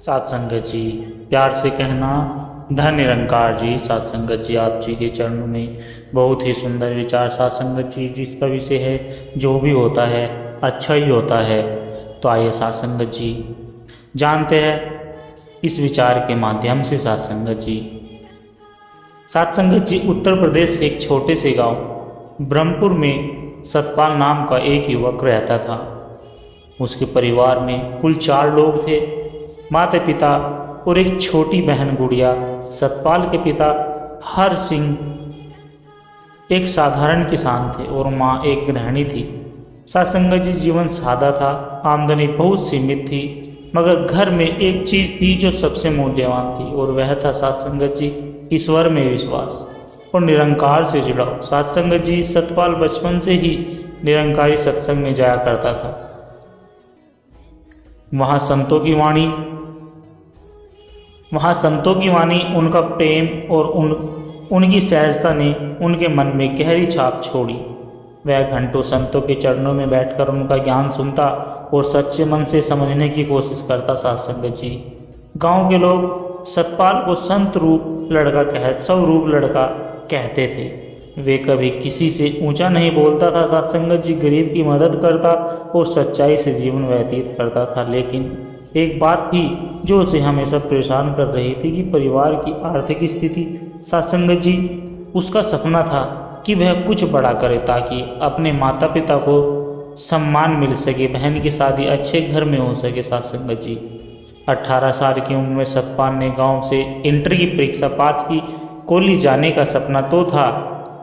सात संगत जी, प्यार से कहना धन निरंकार जी। सात संगत जी, आप जी के चरणों में बहुत ही सुंदर विचार। सात संगत जी, जिसका विषय है जो भी होता है अच्छा ही होता है। तो आइए सात संगत जी जानते हैं इस विचार के माध्यम से। सात संगत जी, सात संगत जी, उत्तर प्रदेश के एक छोटे से गांव ब्रह्मपुर में सतपाल नाम का एक युवक रहता था। उसके परिवार में कुल 4 लोग थे, माता पिता और एक छोटी बहन गुड़िया। सतपाल के पिता हर सिंह एक साधारण किसान थे और माँ एक गृहिणी थी। सात संगत जी, जीवन सादा था, आमदनी बहुत सीमित थी, मगर घर में एक चीज थी जो सबसे मूल्यवान थी और वह था सात संगत जी ईश्वर में विश्वास और निरंकार से जुड़ाव। सात संगत जी, सतपाल बचपन से ही निरंकारी सत्संग में जाया करता था। वहाँ संतों की वाणी, उनका प्रेम और उनकी सहजता ने उनके मन में गहरी छाप छोड़ी। वह घंटों संतों के चरणों में बैठकर उनका ज्ञान सुनता और सच्चे मन से समझने की कोशिश करता। सात संगत जी, गांव के लोग सतपाल को स्वरूप लड़का कहते थे। वे कभी किसी से ऊंचा नहीं बोलता था। सात संगत जी, गरीब की मदद करता और सच्चाई से जीवन व्यतीत करता था। लेकिन एक बात थी जो उसे हमेशा परेशान कर रही थी कि परिवार की आर्थिक स्थिति। सात संगत जी, उसका सपना था कि वह कुछ बड़ा करे ताकि अपने माता पिता को सम्मान मिल सके, बहन की शादी अच्छे घर में हो सके। सात संगत जी, 18 साल की उम्र में सतपाल ने गांव से इंटर की परीक्षा पास की। कॉलेज जाने का सपना तो था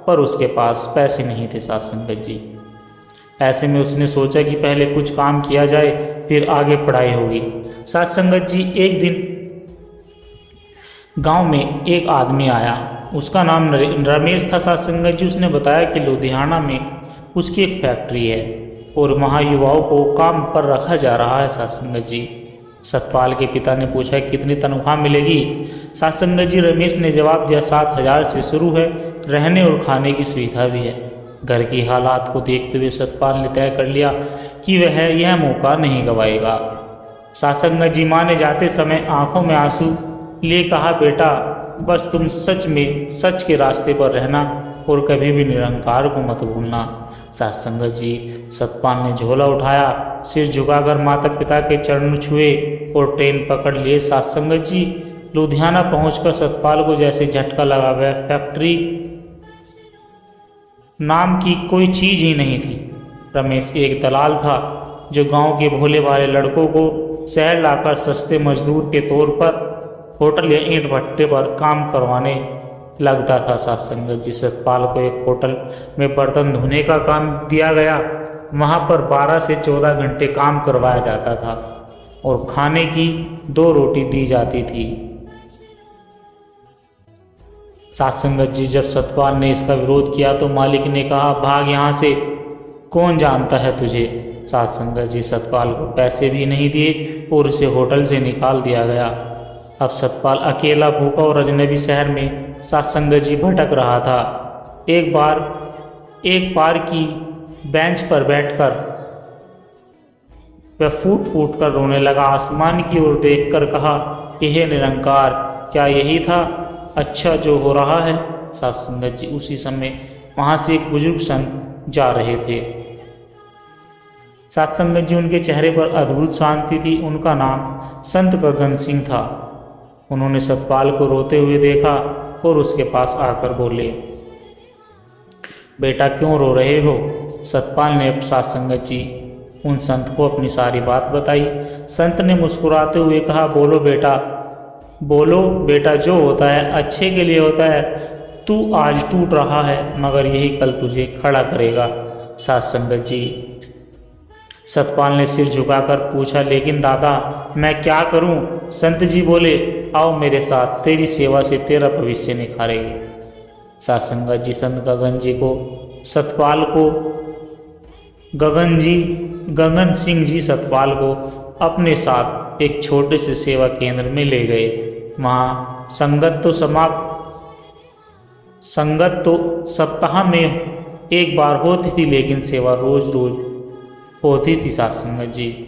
पर उसके पास पैसे नहीं थे। सात संगत जी, ऐसे में उसने सोचा कि पहले कुछ काम किया जाए फिर आगे पढ़ाई होगी। सात संगत जी, एक दिन गांव में एक आदमी आया, उसका नाम रमेश था। सात संगत जी, उसने बताया कि लुधियाना में उसकी एक फैक्ट्री है और वहाँ युवाओं को काम पर रखा जा रहा है। सात संगत जी, सतपाल के पिता ने पूछा कितनी तनख्वाह मिलेगी। सात संगत जी, रमेश ने जवाब दिया 7,000 से शुरू है, रहने और खाने की सुविधा भी है। घर की हालात को देखते हुए सतपाल ने तय कर लिया कि वह यह मौका नहीं गंवाएगा। सात संगत जी, माँ ने जाते समय आंखों में आंसू लिए कहा, बेटा बस तुम सच के रास्ते पर रहना और कभी भी निरंकार को मत भूलना। सात संगत जी, सतपाल ने झोला उठाया, सिर झुकाकर माता पिता के चरण छुए और ट्रेन पकड़ लिए। सात संगत जी, लुधियाना पहुंचकर सतपाल को जैसे झटका लगा। वह फैक्ट्री नाम की कोई चीज ही नहीं थी। रमेश एक दलाल था जो गांव के भोले भाले लड़कों को शहर लाकर सस्ते मजदूर के तौर पर होटल या ईंट भट्टे पर काम करवाने लगता था। सात संगत जी, सतपाल को एक होटल में बर्तन धोने का काम दिया गया। वहां पर 12 से 14 घंटे काम करवाया जाता था और खाने की 2 रोटी दी जाती थी। सात संगत जी, जब सतपाल ने इसका विरोध किया तो मालिक ने कहा, भाग यहाँ से, कौन जानता है तुझे। सात संगत जी, सतपाल को पैसे भी नहीं दिए और उसे होटल से निकाल दिया गया। अब सतपाल अकेला, भूखा और अजनबी शहर में सात संगत जी भटक रहा था। एक पार्क की बेंच पर बैठकर वह फूट कर रोने लगा। आसमान की ओर देखकर कहा, हे निरंकार, क्या यही था अच्छा जो हो रहा है। सात संगत जी, उसी समय वहां से एक बुजुर्ग संत जा रहे थे। सात संगत जी, उनके चेहरे पर अद्भुत शांति थी। उनका नाम संत गगन सिंह था। उन्होंने सतपाल को रोते हुए देखा और उसके पास आकर बोले, बेटा क्यों रो रहे हो। सतपाल ने अब सात संगत जी उन संत को अपनी सारी बात बताई। संत ने मुस्कुराते हुए कहा, बोलो बेटा, जो होता है अच्छे के लिए होता है। तू आज टूट रहा है मगर यही कल तुझे खड़ा करेगा। सात संगत जी, सतपाल ने सिर झुकाकर पूछा, लेकिन दादा मैं क्या करूं। संत जी बोले, आओ मेरे साथ, तेरी सेवा से तेरा भविष्य निखारेगी। सात संगत जी, संत गगन सिंह जी सतपाल को अपने साथ एक छोटे से सेवा केंद्र में ले गए। वहाँ संगत तो सप्ताह में एक बार होती थी, लेकिन सेवा रोज रोज होती थी। सात संगत जी,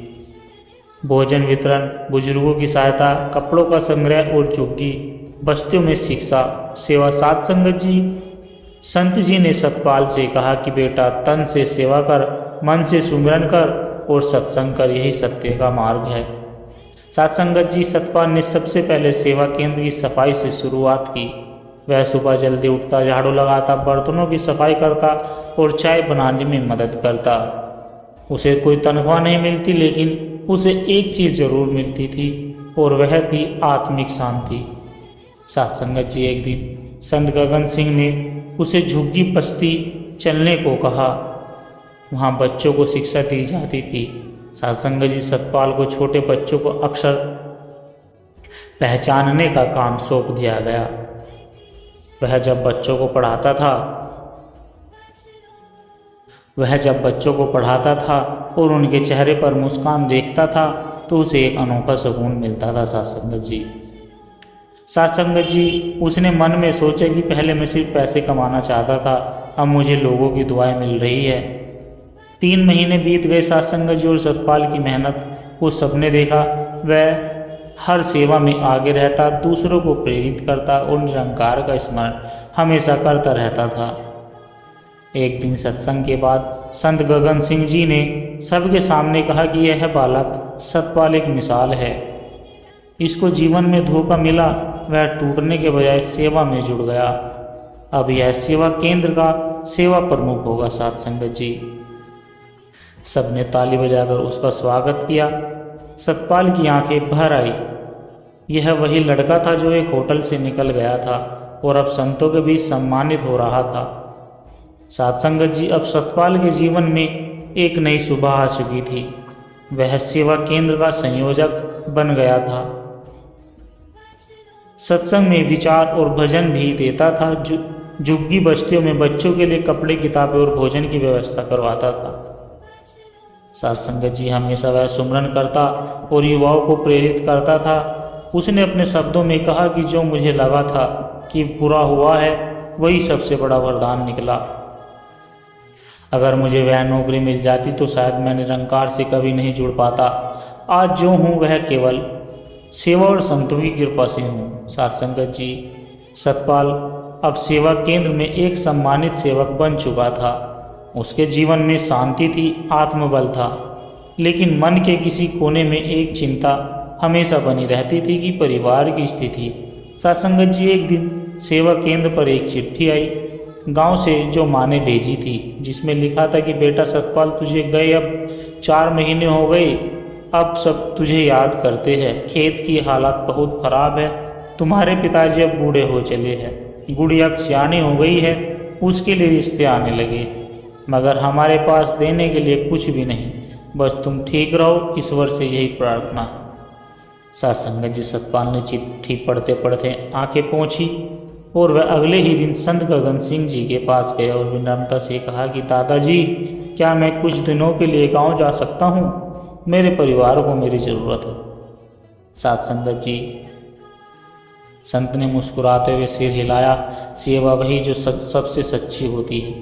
भोजन वितरण, बुजुर्गों की सहायता, कपड़ों का संग्रह और झुग्गी बस्तियों में शिक्षा सेवा। सत्संग जी संत जी ने सतपाल से कहा कि बेटा, तन से सेवा कर, मन से सुमिरन कर और सत्संग कर, यही सत्य का मार्ग है। सत्संगत जी सतपाल ने सबसे पहले सेवा केंद्र की सफाई से शुरुआत की। वह सुबह जल्दी उठता, झाड़ू लगाता, बर्तनों की सफाई करता और चाय बनाने में मदद करता। उसे कोई तनख्वाह नहीं मिलती, लेकिन उसे एक चीज़ जरूर मिलती थी और वह थी आत्मिक शांति। सत्संगत जी एक दिन संत गगन सिंह ने उसे झुग्गी बस्ती चलने को कहा। वहाँ बच्चों को शिक्षा दी जाती थी। सत्संग जी सतपाल को छोटे बच्चों को अक्षर पहचानने का काम सौंप दिया गया। वह जब बच्चों को पढ़ाता था और उनके चेहरे पर मुस्कान देखता था तो उसे एक अनोखा सुकून मिलता था। सत्संगत जी उसने मन में सोचा कि पहले मैं सिर्फ पैसे कमाना चाहता था, अब मुझे लोगों की दुआएं मिल रही है। 3 महीने बीत गए। सत्संगत जी और सतपाल की मेहनत को सबने देखा। वह हर सेवा में आगे रहता, दूसरों को प्रेरित करता और निरंकार का स्मरण हमेशा करता रहता था। एक दिन सत्संग के बाद संत गगन सिंह जी ने सबके सामने कहा कि यह बालक सतपाल एक मिसाल है। इसको जीवन में धोखा मिला, वह टूटने के बजाय सेवा में जुड़ गया। अब यह सेवा केंद्र का सेवा प्रमुख होगा। सत्संगत जी सबने ताली बजाकर उसका स्वागत किया। सतपाल की आंखें भर आई। यह वही लड़का था जो एक होटल से निकल गया था और अब संतों के बीच सम्मानित हो रहा था। सत्संगत जी अब सतपाल के जीवन में एक नई सुबह आ चुकी थी। वह सेवा केंद्र का संयोजक बन गया था। सत्संग में विचार और भजन भी देता था। झुग्गी बस्तियों में बच्चों के लिए कपड़े, किताबें और भोजन की व्यवस्था करवाता था। सत्संगत जी हमेशा वह सुमरन करता और युवाओं को प्रेरित करता था। उसने अपने शब्दों में कहा कि जो मुझे लगा था कि बुरा हुआ है, वही सबसे बड़ा वरदान निकला। अगर मुझे वह नौकरी मिल जाती तो शायद मैं निरंकार से कभी नहीं जुड़ पाता। आज जो हूँ वह केवल सेवा और संतों की कृपा से हूँ। सत्संगत जी सतपाल अब सेवा केंद्र में एक सम्मानित सेवक बन चुका था। उसके जीवन में शांति थी, आत्मबल था, लेकिन मन के किसी कोने में एक चिंता हमेशा बनी रहती थी कि परिवार की स्थिति। सत्संगत जी एक दिन सेवा केंद्र पर एक चिट्ठी आई गांव से जो माँ ने भेजी थी, जिसमें लिखा था कि बेटा सतपाल, तुझे गए अब 4 महीने हो गए, अब सब तुझे याद करते हैं। खेत की हालत बहुत खराब है। तुम्हारे पिताजी अब बूढ़े हो चले हैं। गुड़िया सियानी हो गई है, उसके लिए रिश्ते आने लगे, मगर हमारे पास देने के लिए कुछ भी नहीं। बस तुम ठीक रहो, ईश्वर से यही प्रार्थना। सत्संगत जी सतपाल ने चिट्ठी पढ़ते पढ़ते आंखें पोंछी और वह अगले ही दिन संत गगन सिंह जी के पास गया और विनम्रता से कहा कि दादाजी, क्या मैं कुछ दिनों के लिए गांव जा सकता हूँ? मेरे परिवार को मेरी ज़रूरत है। सत्संगत जी संत ने मुस्कुराते हुए सिर हिलाया। सेवा वही जो सबसे सच्ची होती है।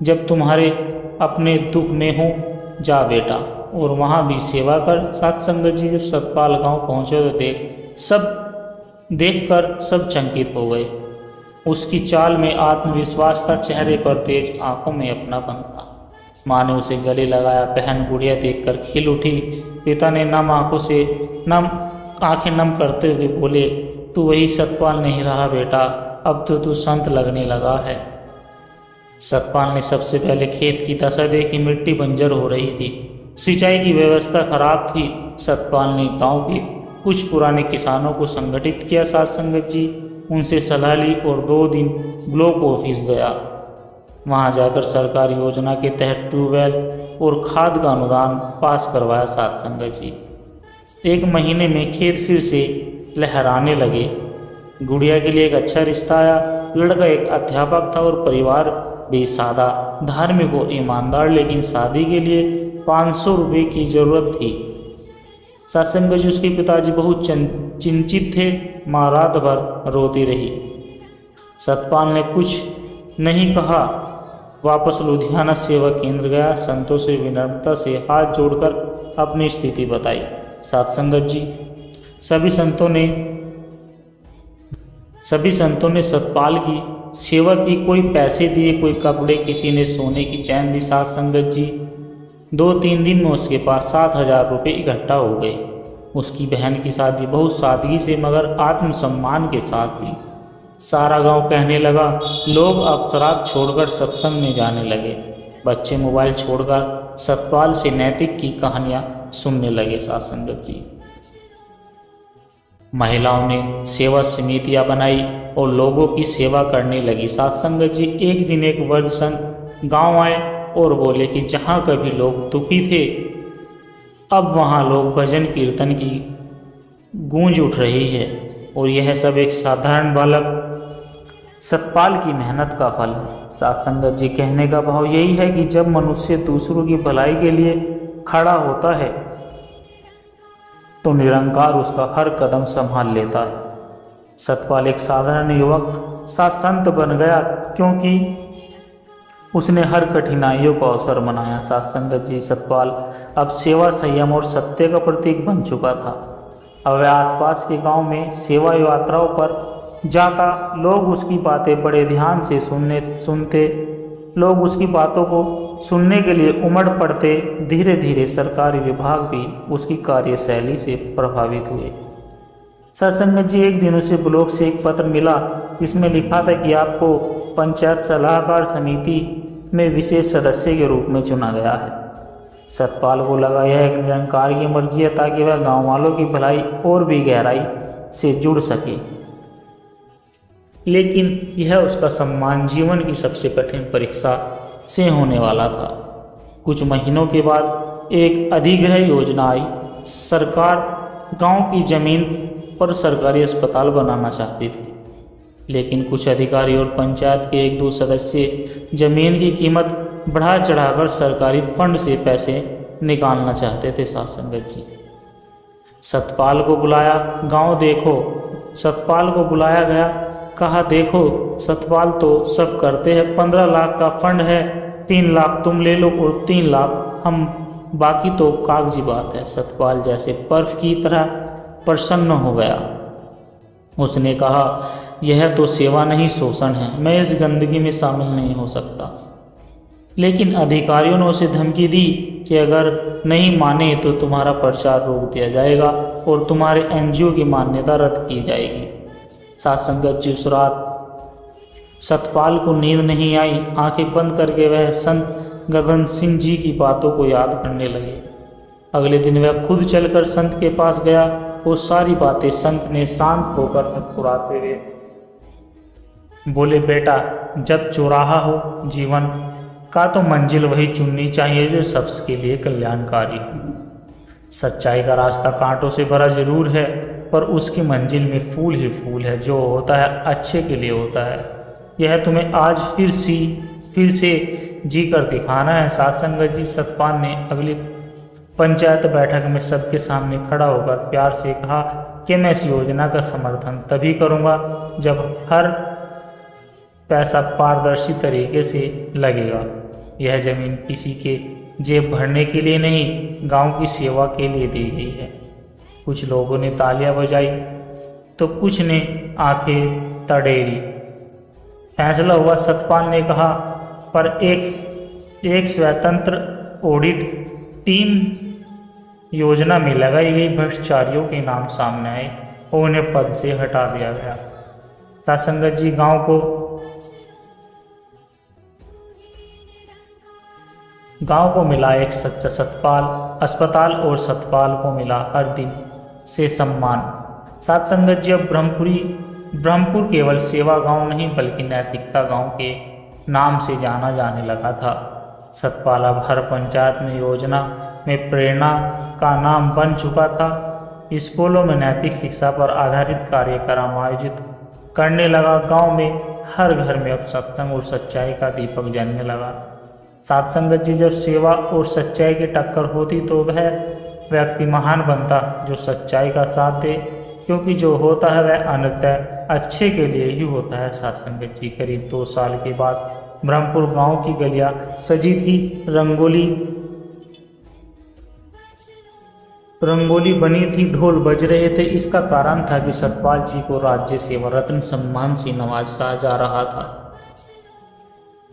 जब तुम्हारे अपने दुख में हो, जा बेटा और वहाँ भी सेवा कर। सत्संगत जी जब सतपाल गांव पहुँचे तो देखकर सब चकित हो गए। उसकी चाल में आत्मविश्वास था, चेहरे पर तेज, आंखों में अपनापन था। माँ ने उसे गले लगाया। बहन गुड़िया देखकर खिल उठी। पिता ने आंखें नम करते हुए बोले, तू वही सतपाल नहीं रहा बेटा, अब तो तू संत लगने लगा है। सतपाल ने सबसे पहले खेत की दशा देखी। मिट्टी बंजर हो रही थी, सिंचाई की व्यवस्था खराब थी। सतपाल ने गांव के कुछ पुराने किसानों को संगठित किया। सत्संगत जी उनसे सलाह ली और 2 दिन ब्लॉक ऑफिस गया। वहां जाकर सरकारी योजना के तहत ट्यूबवेल और खाद का अनुदान पास करवाया। सत्संगत जी 1 महीने में खेत फिर से लहराने लगे। गुड़िया के लिए एक अच्छा रिश्ता आया। लड़का एक अध्यापक था और परिवार भी सादा, धार्मिक और ईमानदार, लेकिन शादी के लिए 500 रुपये की जरूरत थी। सत्संगत जी उसके पिताजी बहुत चिंतित थे। माँ रात भर रोती रही। सतपाल ने कुछ नहीं कहा, वापस लुधियाना सेवा केंद्र गया। संतों से विनम्रता से हाथ जोड़कर अपनी स्थिति बताई। साथ संगत जी सभी संतों ने सतपाल की सेवा की। कोई पैसे दिए, कोई कपड़े, किसी ने सोने की चैन दी। साथ संगत जी 2-3 दिन में उसके पास 7,000 रुपये इकट्ठा हो गए। उसकी बहन की शादी बहुत सादगी से मगर आत्मसम्मान के साथ हुई। सारा गांव कहने लगा, लोग अब शराब छोड़कर सत्संग में जाने लगे। बच्चे मोबाइल छोड़कर सतपाल से नैतिक की कहानियां सुनने लगे। साथ संगत जी महिलाओं ने सेवा समितियां बनाई और लोगों की सेवा करने लगी। साथ संगत जी एक दिन एक वृद्ध संत गांव आए और बोले कि जहां कभी लोग दुखी थे अब वहां लोग भजन कीर्तन की गूंज उठ रही है और यह सब एक साधारण बालक सतपाल की मेहनत का फल है। साथ संगत जी कहने का भाव यही है कि जब मनुष्य दूसरों की भलाई के लिए खड़ा होता है तो निरंकार उसका हर कदम संभाल लेता है। सतपाल एक साधारण युवक सा संत बन गया क्योंकि उसने हर कठिनाइयों को अवसर बनाया। साथ संगत जी सतपाल अब सेवा, संयम और सत्य का प्रतीक बन चुका था। अब वह आसपास के गांव में सेवा यात्राओं पर जाता। लोग उसकी बातें बड़े ध्यान से सुनते। लोग उसकी बातों को सुनने के लिए उमड़ पड़ते। धीरे धीरे सरकारी विभाग भी उसकी कार्यशैली से प्रभावित हुए। सत्संगत जी एक दिन उसे ब्लॉक से एक पत्र मिला जिसमें लिखा था कि आपको पंचायत सलाहकार समिति में विशेष सदस्य के रूप में चुना गया है। सतपाल को लगा यह एक निरंकार की मर्जी है ताकि वह गाँव वालों की भलाई और भी गहराई से जुड़ सके। लेकिन यह उसका सम्मान जीवन की सबसे कठिन परीक्षा से होने वाला था। कुछ महीनों के बाद एक अधिग्रह योजना आई। सरकार गांव की जमीन पर सरकारी अस्पताल बनाना चाहती थी, लेकिन कुछ अधिकारी और पंचायत के 1-2 सदस्य जमीन की कीमत बढ़ा चढ़ाकर सरकारी फंड से पैसे निकालना चाहते थे। साथ संगत जी सतपाल को बुलाया, गांव देखो। सतपाल को बुलाया गया, कहा देखो सतपाल तो सब करते हैं, 15 लाख का फंड है, 3 लाख तुम ले लो और 3 लाख हम, बाकी तो कागजी बात है। सतपाल जैसे बर्फ की तरह प्रसन्न हो गया। उसने कहा यह तो सेवा नहीं शोषण है, मैं इस गंदगी में शामिल नहीं हो सकता। लेकिन अधिकारियों ने उसे धमकी दी कि अगर नहीं माने तो तुम्हारा प्रचार रोक दिया जाएगा और तुम्हारे एनजीओ की मान्यता रद्द की जाएगी। साथ संगत जी उस रात सतपाल को नींद नहीं आई। आंखें बंद करके वह संत गगन सिंह जी की बातों को याद करने लगे। अगले दिन वह खुद चलकर संत के पास गया। वो सारी बातें संत ने शांत होकर मुस्कुराते हुए बोले, बेटा जब चौराहा हो जीवन का तो मंजिल वही चुननी चाहिए जो सबके लिए कल्याणकारी हो। सच्चाई का रास्ता कांटों से भरा जरूर है, पर उसकी मंजिल में फूल ही फूल है। जो होता है अच्छे के लिए होता है। यह तुम्हें आज फिर से जी कर दिखाना है। साथ संगत जी सतपाल ने अगली पंचायत बैठक में सबके सामने खड़ा होकर प्यार से कहा कि मैं इस योजना का समर्थन तभी करूंगा जब हर पैसा पारदर्शी तरीके से लगेगा। यह जमीन किसी के जेब भरने के लिए नहीं, गांव की सेवा के लिए दी गई है। कुछ लोगों ने तालियां बजाई तो कुछ ने आंखें तड़ेरी। फैसला हुआ। सतपाल ने कहा, पर एक स्वतंत्र ऑडिट टीम योजना में लगाई गई भ्रष्टाचारियों के नाम सामने आए और उन्हें पद से हटा दिया गया। साथ संगत जी गांव को मिला एक सच्चा सतपाल अस्पताल और सतपाल को मिला हर दिन से सम्मान। साथ संगत जी अब ब्रह्मपुर केवल सेवा गांव नहीं बल्कि नैतिकता गांव के नाम से जाना जाने लगा था। सतपाल अब हर पंचायत में योजना में प्रेरणा का नाम बन चुका था। स्कूलों में नैतिक शिक्षा पर आधारित कार्यक्रम आयोजित करने लगा। गांव में हर घर में अब सत्संग और सच्चाई का दीपक जलने लगा। साथ संगत जी जब सेवा और सच्चाई की टक्कर होती तो वह व्यक्ति महान बनता जो सच्चाई का साथ दे, क्योंकि जो होता है वह अंततः अच्छे के लिए ही होता है। साथ संगत जी करीब 2 साल के बाद ब्रह्मपुर गांव की गलियां सजी थी। रंगोली बनी थी, ढोल बज रहे थे। इसका कारण था कि सतपाल जी को राज्य सेवा रत्न सम्मान से नवाजा जा रहा था।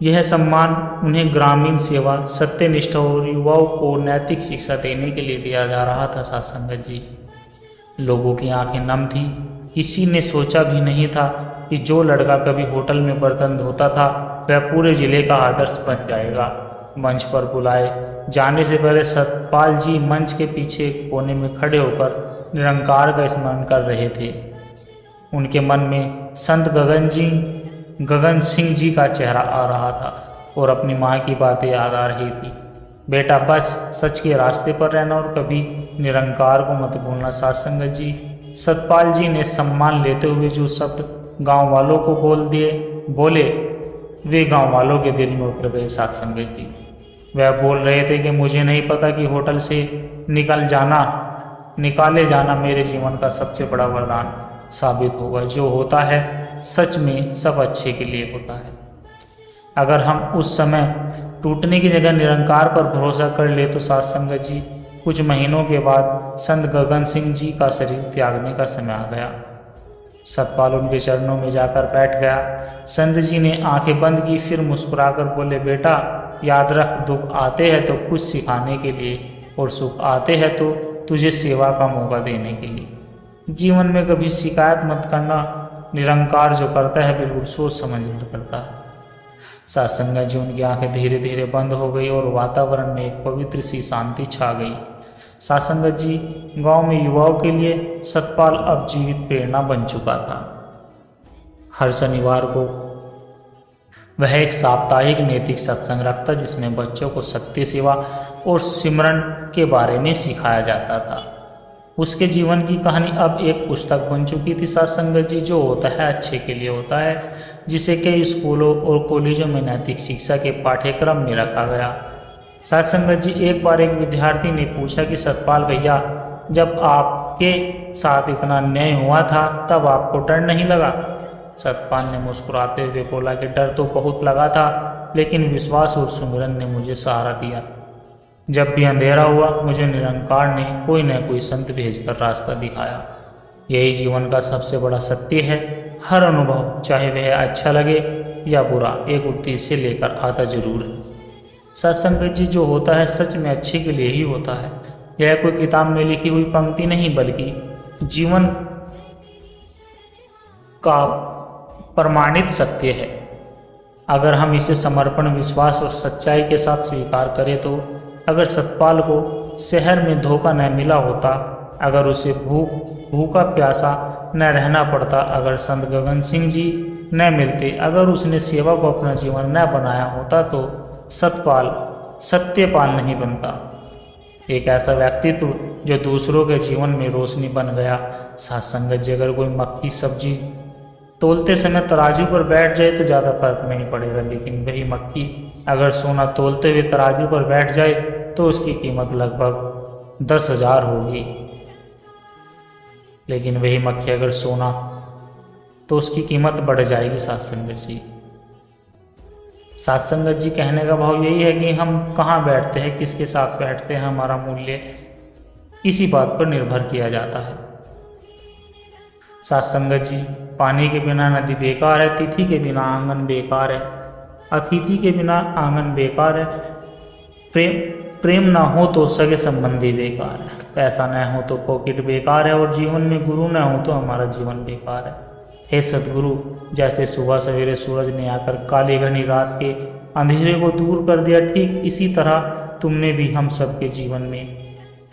यह सम्मान उन्हें ग्रामीण सेवा, सत्यनिष्ठा और युवाओं को नैतिक शिक्षा देने के लिए दिया जा रहा था। साथ संगत जी, लोगों की आंखें नम थी। किसी ने सोचा भी नहीं था कि जो लड़का कभी होटल में बर्तन धोता था वह पूरे जिले का आदर्श बन जाएगा। मंच पर बुलाए जाने से पहले सतपाल जी मंच के पीछे कोने में खड़े होकर निरंकार का स्मरण कर रहे थे। उनके मन में संत गगन सिंह जी का चेहरा आ रहा था और अपनी माँ की बातें याद आ रही थी। बेटा, बस सच के रास्ते पर रहना और कभी निरंकार को मत भूलना। साथ संगत जी, सतपाल जी ने सम्मान लेते हुए जो शब्द गांव वालों को बोले वे गांव वालों के दिल में उतर गए। साथ संगत जी, वह बोल रहे थे कि मुझे नहीं पता कि होटल से निकाले जाना मेरे जीवन का सबसे बड़ा वरदान साबित होगा। जो होता है सच में सब अच्छे के लिए होता है। अगर हम उस समय टूटने की जगह निरंकार पर भरोसा कर ले तो साथ संगत जी, कुछ महीनों के बाद संत गगन सिंह जी का शरीर त्यागने का समय आ गया। सतपाल उनके चरणों में जाकर बैठ गया। संत जी ने आंखें बंद की, फिर मुस्कुराकर बोले, बेटा याद रख, दुख आते हैं तो कुछ सिखाने के लिए और सुख आते हैं तो तुझे सेवा का मौका देने के लिए। जीवन में कभी शिकायत मत करना। निरंकार जो करता है बिल्कुल सोच समझ कर करता है। साथ संगत जी, उनकी आंखें धीरे धीरे बंद हो गई और वातावरण में एक पवित्र सी शांति छा गई। साथ संगत जी, गांव में युवाओं के लिए सतपाल अब जीवित प्रेरणा बन चुका था। हर शनिवार को वह एक साप्ताहिक नैतिक सत्संग रखता जिसमें बच्चों को सत्य सेवा और सिमरन के बारे में सिखाया जाता था। उसके जीवन की कहानी अब एक पुस्तक बन चुकी थी। साथ संगत जी, जो होता है अच्छे के लिए होता है, जिसे कई स्कूलों और कॉलेजों में नैतिक शिक्षा के पाठ्यक्रम में रखा गया। साथ संगत जी, एक बार एक विद्यार्थी ने पूछा कि सतपाल भैया, जब आपके साथ इतना अन्याय हुआ था तब आपको डर नहीं लगा? सतपाल ने मुस्कुराते हुए बोला कि डर तो बहुत लगा था, लेकिन विश्वास और सुमिरन ने मुझे सहारा दिया। जब भी अंधेरा हुआ मुझे निरंकार ने कोई न कोई संत भेजकर रास्ता दिखाया। यही जीवन का सबसे बड़ा सत्य है। हर अनुभव, चाहे वह अच्छा लगे या बुरा, एक उद्देश्य लेकर आता जरूर है। सत्संगत जी, जो होता है सच में अच्छे के लिए ही होता है। यह कोई किताब में लिखी हुई पंक्ति नहीं, बल्कि जीवन का प्रमाणित सत्य है। अगर हम इसे समर्पण, विश्वास और सच्चाई के साथ स्वीकार करें तो अगर सतपाल को शहर में धोखा न मिला होता, अगर उसे भूखा प्यासा न रहना पड़ता, अगर संत गगन सिंह जी न मिलते, अगर उसने सेवा को अपना जीवन न बनाया होता तो सतपाल सत्यपाल नहीं बनता। एक ऐसा व्यक्तित्व जो दूसरों के जीवन में रोशनी बन गया। साथ संगत जी, अगर कोई मक्खी सब्जी तोलते समय तराजू पर बैठ जाए तो ज़्यादा फर्क नहीं पड़ेगा, लेकिन वही मक्खी अगर सोना तोलते हुए तराजू पर बैठ जाए तो उसकी कीमत लगभग 10,000 होगी। लेकिन वही मक्खी अगर सोना तो उसकी कीमत बढ़ जाएगी। साथ संगत जी, साथ संगत जी, कहने का भाव यही है कि हम कहाँ बैठते हैं, किसके साथ बैठते हैं, हमारा मूल्य इसी बात पर निर्भर किया जाता है। साथ संगत जी, पानी के बिना नदी बेकार है, तिथि के बिना आंगन बेकार है, अतिथि के बिना आंगन बेकार है, प्रेम ना हो तो सगे संबंधी बेकार है, पैसा न हो तो पॉकेट बेकार है, और जीवन में गुरु न हो तो हमारा जीवन बेकार है। हे सदगुरु, जैसे सुबह सवेरे सूरज ने आकर काली घनी रात के अंधेरे को दूर कर दिया, ठीक इसी तरह तुमने भी हम सबके जीवन में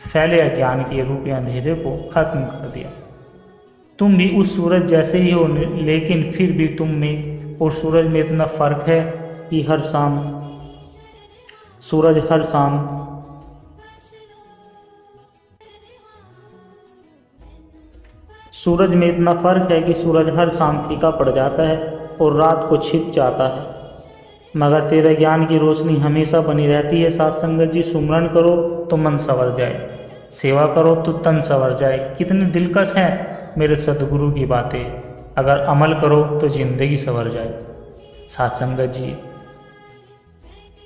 फैले अज्ञान के रूपी अंधेरे को खत्म कर दिया। तुम भी उस सूरज जैसे ही हो, लेकिन फिर भी तुम में और सूरज में इतना फर्क है कि सूरज में इतना फर्क है कि सूरज हर शाम फीका पड़ जाता है और रात को छिप जाता है, मगर तेरे ज्ञान की रोशनी हमेशा बनी रहती है। साथ संगत जी, सुमरन करो तो मन संवर जाए, सेवा करो तो तन संवर जाए। कितनी दिलकश हैं मेरे सदगुरु की बातें, अगर अमल करो तो जिंदगी संवर जाए। साथ संगत जी,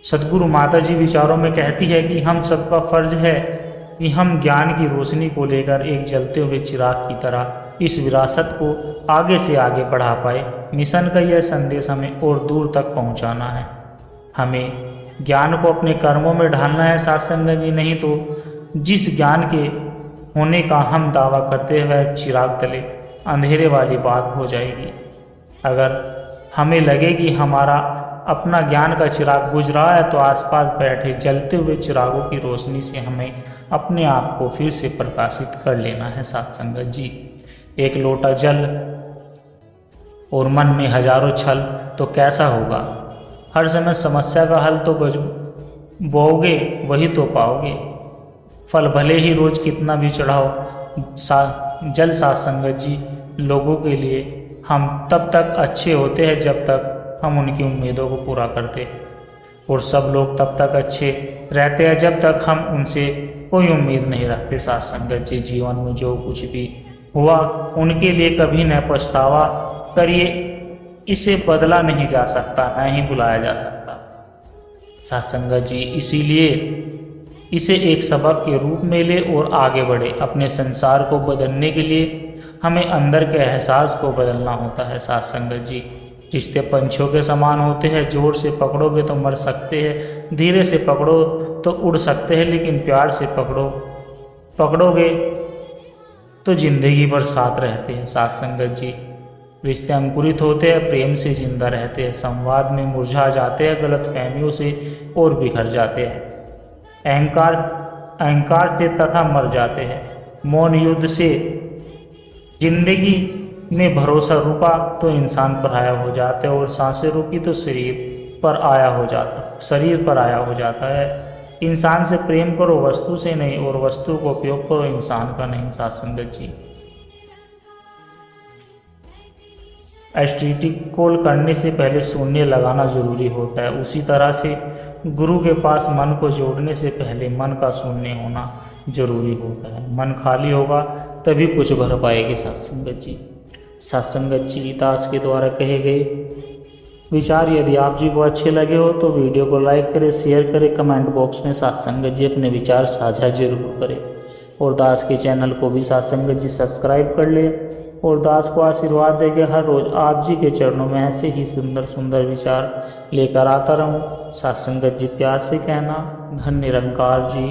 सदगुरु माता जी विचारों में कहती है कि हम सबका फर्ज है कि हम ज्ञान की रोशनी को लेकर एक जलते हुए चिराग की तरह इस विरासत को आगे से आगे बढ़ा पाए। मिशन का यह संदेश हमें और दूर तक पहुंचाना है। हमें ज्ञान को अपने कर्मों में ढालना है साथ संगत जी, नहीं तो जिस ज्ञान के होने का हम दावा करते हुए चिराग तले अंधेरे वाली बात हो जाएगी। अगर हमें लगे कि हमारा अपना ज्ञान का चिराग बुझ रहा है तो आसपास बैठे जलते हुए चिरागों की रोशनी से हमें अपने आप को फिर से प्रकाशित कर लेना है साथ संगत जी। एक लोटा जल और मन में हजारों छल तो कैसा होगा। हर समय समस्या का हल तो बोओगे वही तो पाओगे। फल भले ही रोज कितना भी चढ़ाओ जल साथ संगत जी, लोगों के लिए हम तब तक अच्छे होते हैं जब तक हम उनकी उम्मीदों को पूरा करते, और सब लोग तब तक अच्छे रहते हैं जब तक हम उनसे कोई उम्मीद नहीं रखते साथ संगत जी। जीवन में जो कुछ भी हुआ उनके लिए कभी न पछतावा करिए, इसे बदला नहीं जा सकता, न ही बुलाया जा सकता साथ संगत जी। इसीलिए इसे एक सबक के रूप में ले और आगे बढ़े। अपने संसार को बदलने के लिए हमें अंदर के एहसास को बदलना होता है साथ संगत जी। रिश्ते पंछियों के समान होते हैं, जोर से पकड़ोगे तो मर सकते हैं, धीरे से पकड़ो तो उड़ सकते हैं, लेकिन प्यार से पकड़ोगे तो जिंदगी भर साथ रहते हैं साथ संगत जी। रिश्ते अंकुरित होते हैं, प्रेम से जिंदा रहते हैं, संवाद में मुरझा जाते हैं, गलतफहमियों से और बिखर जाते हैं, अहंकार से तथा मर जाते हैं। मौन युद्ध से जिंदगी में भरोसा रुका तो इंसान पराया हो जाता है, और सांसें रुकी तो शरीर पर आया हो जाता है। इंसान से प्रेम करो, वस्तु से नहीं, और वस्तु को उपयोग करो, इंसान का नहीं साथ संगत जी। एसटीटी कॉल करने से पहले शून्य लगाना जरूरी होता है। उसी तरह से गुरु के पास मन को जोड़ने से पहले मन का शून्य होना जरूरी होता है। मन खाली होगा तभी कुछ भर पाएगी साथ संगत जी। साथ संगत जी, दास के द्वारा कहे गए विचार यदि आप जी को अच्छे लगे हो तो वीडियो को लाइक करें, शेयर करें, कमेंट बॉक्स में साथ संगत जी अपने विचार साझा जरूर करें, और दास के चैनल को भी साथ संगत जी सब्सक्राइब कर ले, और दास को आशीर्वाद देके हर रोज आप जी के चरणों में ऐसे ही सुंदर सुंदर विचार लेकर आता रहूं। साथ संगत जी प्यार से कहना, धन निरंकार जी।